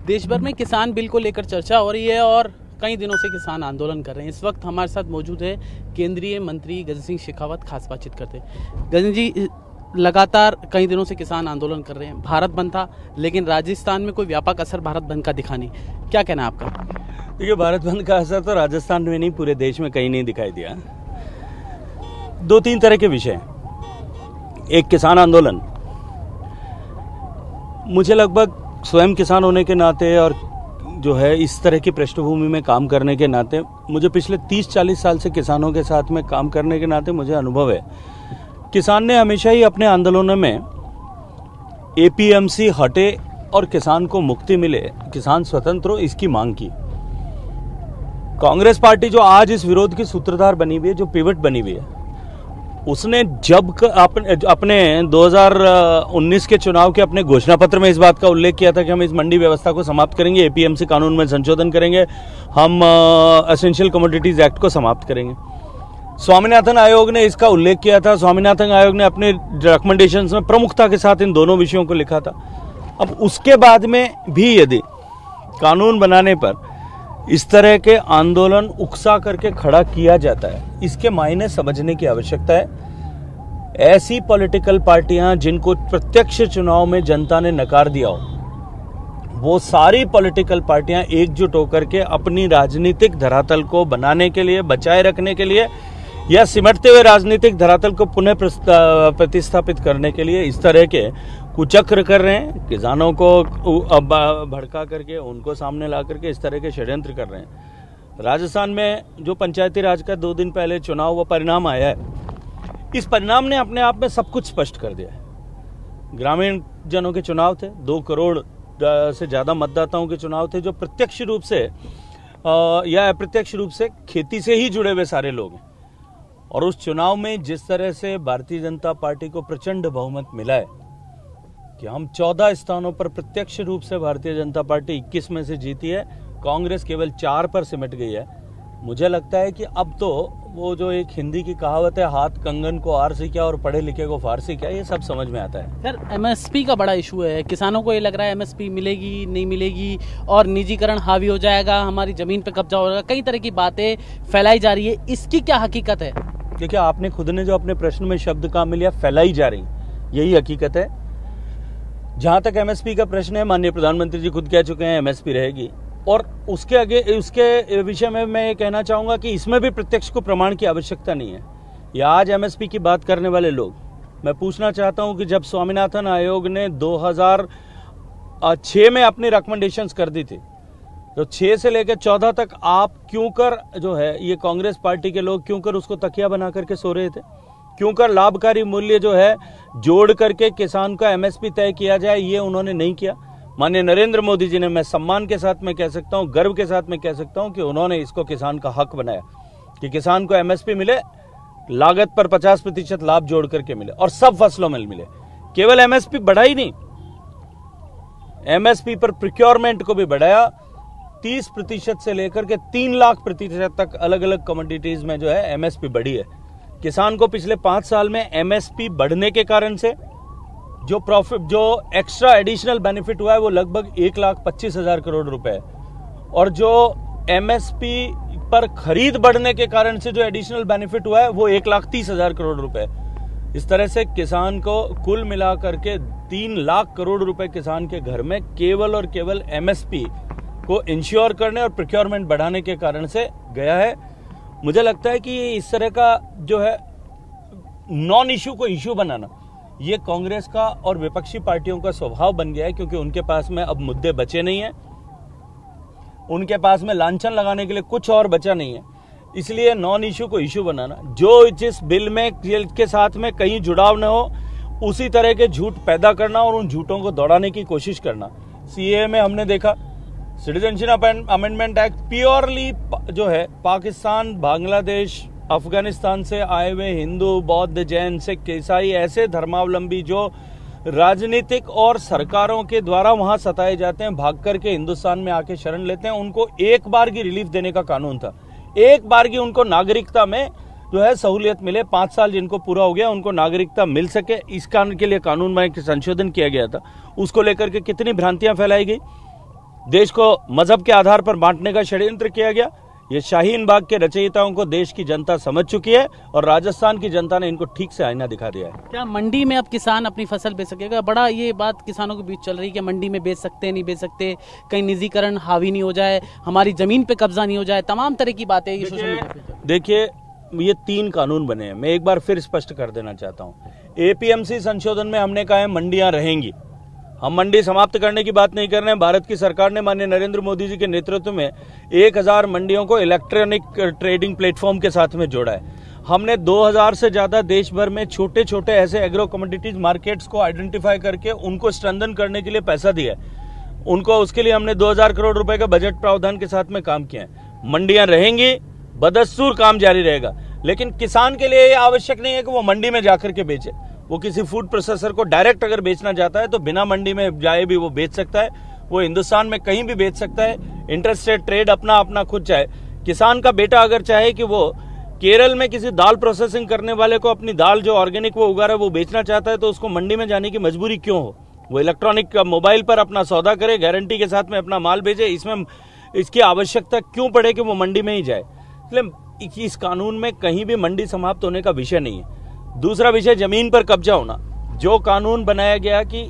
देश भर में किसान बिल को लेकर चर्चा हो रही है और कई दिनों से किसान आंदोलन कर रहे हैं। इस वक्त हमारे साथ मौजूद है केंद्रीय मंत्री गजेंद्र सिंह शेखावत। खास बातचीत करते हैं। गजेंद्र जी, लगातार कई दिनों से किसान आंदोलन कर रहे हैं। भारत बंद था, लेकिन राजस्थान में कोई व्यापक असर भारत बंद का दिखा नहीं। क्या कहना है आपका? देखिए, भारत बंद का असर तो राजस्थान में नहीं, पूरे देश में कहीं नहीं दिखाई दिया। दो तीन तरह के विषय हैं। एक, किसान आंदोलन। मुझे लगभग स्वयं किसान होने के नाते और जो है इस तरह की पृष्ठभूमि में काम करने के नाते, मुझे पिछले 30-40 साल से किसानों के साथ में काम करने के नाते मुझे अनुभव है। किसान ने हमेशा ही अपने आंदोलनों में एपीएमसी हटे और किसान को मुक्ति मिले, किसान स्वतंत्र हो, इसकी मांग की। कांग्रेस पार्टी जो आज इस विरोध की सूत्रधार बनी हुई है, जो पिवट बनी हुई है, उसने जब अपने 2019 के चुनाव के अपने घोषणा पत्र में इस बात का उल्लेख किया था कि हम इस मंडी व्यवस्था को समाप्त करेंगे, एपीएमसी कानून में संशोधन करेंगे, हम एसेंशियल कमोडिटीज एक्ट को समाप्त करेंगे। स्वामीनाथन आयोग ने इसका उल्लेख किया था। स्वामीनाथन आयोग ने अपने रिकमेंडेशंस में प्रमुखता के साथ इन दोनों विषयों को लिखा था। अब उसके बाद में भी यदि कानून बनाने पर इस तरह के आंदोलन उकसा करके खड़ा किया जाता है, इसके मायने समझने की आवश्यकता है। ऐसी पॉलिटिकल पार्टियां जिनको प्रत्यक्ष चुनाव में जनता ने नकार दिया हो, वो सारी पॉलिटिकल पार्टियां एकजुट होकर के अपनी राजनीतिक धरातल को बनाने के लिए, बचाए रखने के लिए या सिमटते हुए राजनीतिक धरातल को पुनः प्रतिस्थापित करने के लिए इस तरह के कुचक्र कर रहे हैं। किसानों को भड़का करके, उनको सामने ला करके इस तरह के षड्यंत्र कर रहे हैं। राजस्थान में जो पंचायती राज का 2 दिन पहले चुनाव व परिणाम आया है, इस परिणाम ने अपने आप में सब कुछ स्पष्ट कर दिया है। ग्रामीण जनों के चुनाव थे, 2 करोड़ से ज्यादा मतदाताओं के चुनाव थे, जो प्रत्यक्ष रूप से या अप्रत्यक्ष रूप से खेती से ही जुड़े हुए सारे लोग हैं। और उस चुनाव में जिस तरह से भारतीय जनता पार्टी को प्रचंड बहुमत मिला है कि हम 14 स्थानों पर प्रत्यक्ष रूप से भारतीय जनता पार्टी 21 में से जीती है, कांग्रेस केवल 4 पर सिमट गई है। मुझे लगता है कि अब तो वो जो एक हिंदी की कहावत है, हाथ कंगन को आर से क्या और पढ़े लिखे को फारसी क्या, ये सब समझ में आता है। सर, एमएसपी का बड़ा इशू है। किसानों को ये लग रहा है एमएसपी मिलेगी नहीं मिलेगी और निजीकरण हावी हो जाएगा, हमारी जमीन पे कब्जा होगा, कई तरह की बातें फैलाई जा रही है। इसकी क्या हकीकत है? देखिए, आपने खुद ने जो अपने प्रश्न में शब्द काम मिला, फैलाई जा रही, यही हकीकत है। जहां तक एमएसपी का प्रश्न है, माननीय प्रधानमंत्री जी खुद कह चुके हैं एमएसपी रहेगी। और उसके विषय में मैं ये कहना चाहूंगा कि इसमें भी प्रत्यक्ष को प्रमाण की आवश्यकता नहीं है। या आज एमएसपी की बात करने वाले लोग, मैं पूछना चाहता हूं कि जब स्वामीनाथन आयोग ने 2006 में अपनी रिकमेंडेशंस कर दी थी, तो 6 से लेकर 14 तक आप क्यों कर जो है ये कांग्रेस पार्टी के लोग क्यों कर उसको तकिया बना करके सो रहे थे? क्यों कर लाभकारी मूल्य जो है जोड़ करके किसान का एमएसपी तय किया जाए, ये उन्होंने नहीं किया। माननीय नरेंद्र मोदी जी ने, मैं सम्मान के साथ में कह सकता हूं, गर्व के साथ में कह सकता हूं कि उन्होंने इसको किसान का हक बनाया कि किसान को एमएसपी मिले, लागत पर 50% लाभ जोड़ करके मिले और सब फसलों में मिले। केवल एमएसपी बढ़ा ही नहीं, एमएसपी पर प्रोक्योरमेंट को भी बढ़ाया। 30% से लेकर के 3 लाख प्रतिशत तक अलग अलग कमोडिटीज में जो है एमएसपी बढ़ी है। किसान को पिछले 5 साल में एमएसपी बढ़ने के कारण से जो प्रॉफिट, जो एक्स्ट्रा एडिशनल बेनिफिट हुआ है, वो लगभग 1,25,000 करोड़ रुपए है। और जो एमएसपी पर खरीद बढ़ने के कारण से जो एडिशनल बेनिफिट हुआ है, वो 1,30,000 करोड़ रुपए है। इस तरह से किसान को कुल मिलाकर के 3 लाख करोड़ रुपए किसान के घर में केवल और केवल एमएसपी को इंश्योर करने और प्रोक्योरमेंट बढ़ाने के कारण से गया है। मुझे लगता है कि इस तरह का जो है नॉन इश्यू को इश्यू बनाना, ये कांग्रेस का और विपक्षी पार्टियों का स्वभाव बन गया है, क्योंकि उनके पास में अब मुद्दे बचे नहीं है, उनके पास में लांछन लगाने के लिए कुछ और बचा नहीं है। इसलिए नॉन इश्यू को इश्यू बनाना, जो जिस बिल में के साथ में कहीं जुड़ाव न हो, उसी तरह के झूठ पैदा करना और उन झूठों को दौड़ाने की कोशिश करना। सीएए में हमने देखा, सिटीजनशिप अमेंडमेंट एक्ट प्योरली जो है पाकिस्तान, बांग्लादेश, अफगानिस्तान से आए हुए हिंदू, बौद्ध, जैन, सिख, ईसाई, ऐसे धर्मावलंबी जो राजनीतिक और सरकारों के द्वारा वहां सताए जाते हैं, भाग करके हिंदुस्तान में आके शरण लेते हैं, उनको एक बार की रिलीफ देने का कानून था। एक बार की उनको नागरिकता में जो है सहूलियत मिले, 5 साल जिनको पूरा हो गया उनको नागरिकता मिल सके, इस कारण के लिए कानून में संशोधन किया गया था। उसको लेकर के कितनी भ्रांतियां फैलाई गई। देश को मजहब के आधार पर बांटने का षड्यंत्र किया गया। ये शाहीन बाग के रचयिताओं को देश की जनता समझ चुकी है और राजस्थान की जनता ने इनको ठीक से आईना दिखा दिया है। क्या मंडी में अब किसान अपनी फसल बेच सकेगा? बड़ा ये बात किसानों के बीच चल रही है कि मंडी में बेच सकते नहीं बेच सकते, कहीं निजीकरण हावी नहीं हो जाए, हमारी जमीन पे कब्जा नहीं हो जाए, तमाम तरह की बातें ये सोशल मीडिया पे। देखिए, ये 3 कानून बने हैं, मैं एक बार फिर स्पष्ट कर देना चाहता हूँ। एपीएमसी संशोधन में हमने कहा है मंडियां रहेंगी, हम मंडी समाप्त करने की बात नहीं कर रहे हैं। भारत की सरकार ने माननीय नरेंद्र मोदी जी के नेतृत्व में 1000 मंडियों को इलेक्ट्रॉनिक ट्रेडिंग प्लेटफॉर्म के साथ में जोड़ा है। हमने 2000 से ज्यादा देश भर में छोटे छोटे ऐसे एग्रो कमोडिटीज मार्केट्स को आइडेंटिफाई करके उनको स्ट्रेंथन करने के लिए पैसा दिया है उनको। उसके लिए हमने 2000 करोड़ रुपए का बजट प्रावधान के साथ में काम किया है। मंडियां रहेंगी, बदस्तूर काम जारी रहेगा, लेकिन किसान के लिए आवश्यक नहीं है कि वो मंडी में जाकर के बेचे। वो किसी फूड प्रोसेसर को डायरेक्ट अगर बेचना चाहता है तो बिना मंडी में जाए भी वो बेच सकता है, वो हिंदुस्तान में कहीं भी बेच सकता है। इंटरस्टेट ट्रेड अपना खुद चाहे। किसान का बेटा अगर चाहे कि वो केरल में किसी दाल प्रोसेसिंग करने वाले को अपनी दाल जो ऑर्गेनिक वो उगा रहा है वो बेचना चाहता है, तो उसको मंडी में जाने की मजबूरी क्यों हो? वो इलेक्ट्रॉनिक मोबाइल पर अपना सौदा करे, गारंटी के साथ में अपना माल भेजे। इसमें इसकी आवश्यकता क्यों पड़े कि वो मंडी में ही जाए? इसलिए इस कानून में कहीं भी मंडी समाप्त होने का विषय नहीं है। दूसरा विषय जमीन पर कब्जा होना। जो कानून बनाया गया कि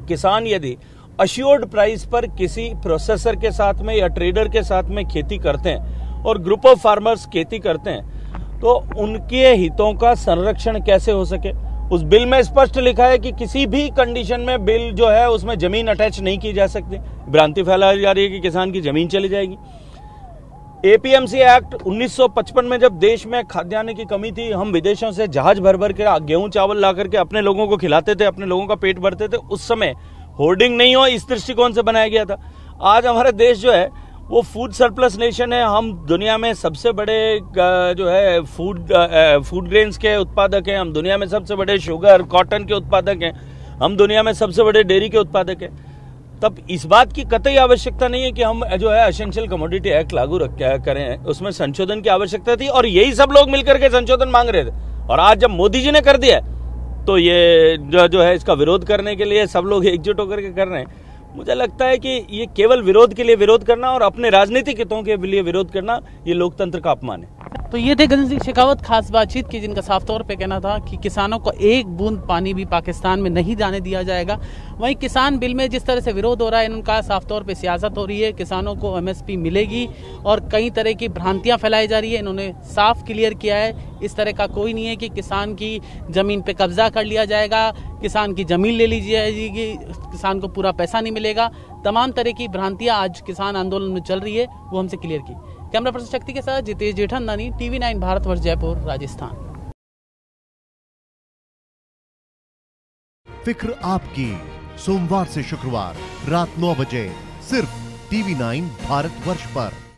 किसान यदि अश्योर्ड प्राइस पर किसी प्रोसेसर के साथ में या ट्रेडर के साथ में खेती करते हैं और ग्रुप ऑफ फार्मर्स खेती करते हैं तो उनके हितों का संरक्षण कैसे हो सके, उस बिल में स्पष्ट लिखा है कि किसी भी कंडीशन में बिल जो है उसमें जमीन अटैच नहीं की जा सकती। भ्रांति फैलाई जा रही है कि किसान की जमीन चली जाएगी। एपीएमसी एक्ट 1955 में जब देश में खाद्यान्न की कमी थी, हम विदेशों से जहाज भर भर के गेहूं चावल ला करके अपने लोगों को खिलाते थे, अपने लोगों का पेट भरते थे। उस समय होर्डिंग नहीं हो, इस दृष्टिकोण से बनाया गया था। आज हमारा देश जो है वो फूड सरप्लस नेशन है। हम दुनिया में सबसे बड़े जो है फूड ग्रेन्स के उत्पादक हैं, हम दुनिया में सबसे बड़े शुगर कॉटन के उत्पादक हैं, हम दुनिया में सबसे बड़े डेयरी के उत्पादक हैं। तब इस बात की कतई आवश्यकता नहीं है कि हम जो है एसेंशियल कमोडिटी एक्ट लागू करें, उसमें संशोधन की आवश्यकता थी और यही सब लोग मिलकर के संशोधन मांग रहे थे। और आज जब मोदी जी ने कर दिया तो ये जो है इसका विरोध करने के लिए सब लोग एकजुट होकर के कर रहे हैं। मुझे लगता है कि ये केवल विरोध के लिए विरोध करना और अपने राजनीतिक हितों के लिए विरोध करना, ये लोकतंत्र का अपमान है। तो ये थे गजेंद्र सिंह शेखावत खास बातचीत की, जिनका साफ तौर पे कहना था कि किसानों को एक बूंद पानी भी पाकिस्तान में नहीं जाने दिया जाएगा। वहीं किसान बिल में जिस तरह से विरोध हो रहा है, इनका साफ तौर पे सियासत हो रही है। किसानों को एमएसपी मिलेगी और कई तरह की भ्रांतियां फैलाई जा रही है। इन्होंने साफ क्लियर किया है इस तरह का कोई नहीं है कि किसान की जमीन पे कब्जा कर लिया जाएगा, किसान की जमीन ले ली जाएगी, किसान को पूरा पैसा नहीं मिलेगा। तमाम तरह की भ्रांतियां आज किसान आंदोलन में चल रही है, वो हमसे क्लियर की। कैमरा पर्सन शक्ति के साथ जितेश जेठनदानी, TV9 भारतवर्ष, जयपुर, राजस्थान। फिक्र आपकी, सोमवार से शुक्रवार रात 9 बजे सिर्फ TV9 भारतवर्ष पर।